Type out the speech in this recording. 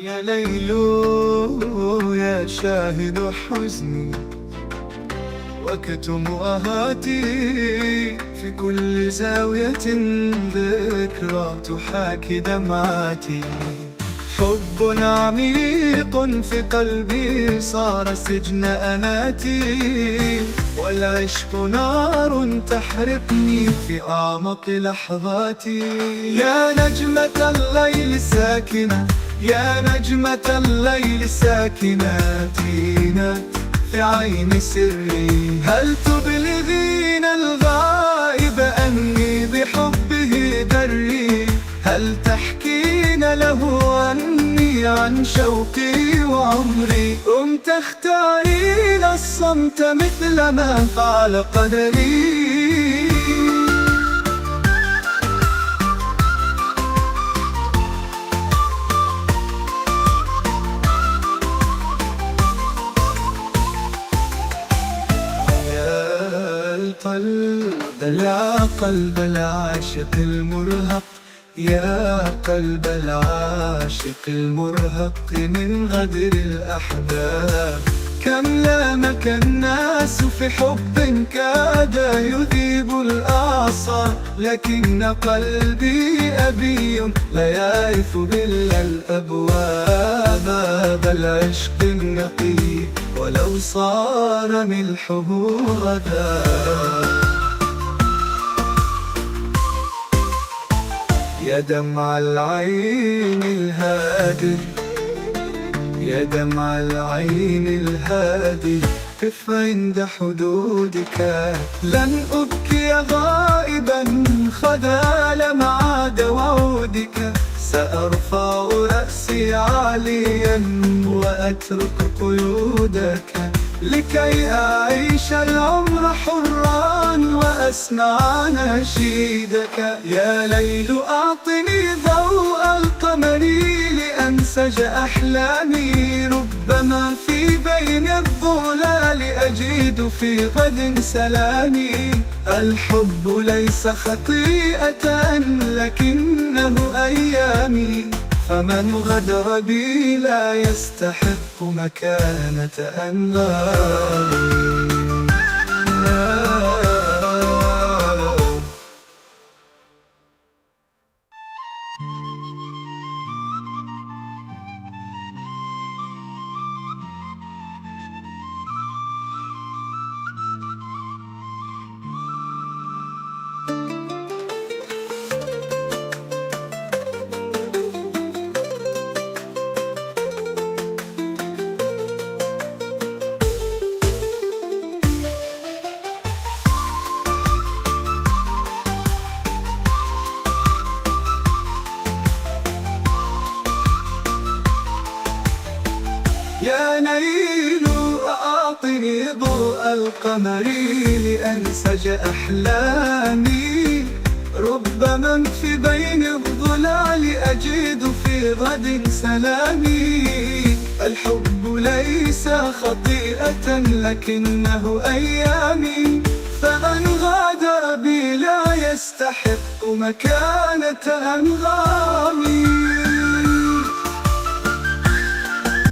يا ليل يا شاهد حزني وكتم آهاتي في كل زاوية ذكرى تحاكي دمعاتي. حب عميق في قلبي صار سجن أناتي، والعشق نار تحرقني في أعمق لحظاتي. يا نجمة الليل الساكنة، يا نجمة الليل الساكنة، تينات في عين سري، هل تبلغين الغائب أني بحبه دري؟ هل تحكين له عني عن شوقي وعمري؟ تختارين الصمت مثل ما فعل قدري. قلب العاشق المرهق، يا قلب العاشق المرهق من غدر الأحباب. كم لامك الناس في حب كاد يذيب الأعصاب، لكن قلبي أبي لا يعرف إلا الأبواب. باب العشق النقي ولو صار ملحه غدا. يا دمع العين الهادي، يا دمع العين الهادي، قف عند حدودك. لن أبكي غائبا خذال معاد وعودك، سأرفع رأسي عاليا وأترك قيودك، لكي أعيش العمر حرا وأسمع نشيدك. يا ليل أعطني ضوء القمر لأنسج أحلامي، ربما في بين الظلال أجد في غد سلامي. الحب ليس خطيئة لكنه أيامي، فمن غدر بي لا يستحق مكانة أنغامي. يا ليل أعطني ضوء القمر لأنسج أحلامي، ربما في بين الظلال أجد في غد سلامي. الحب ليس خطيئة لكنه أيامي، فمن غادر بي لا يستحق مكانة أنغامي.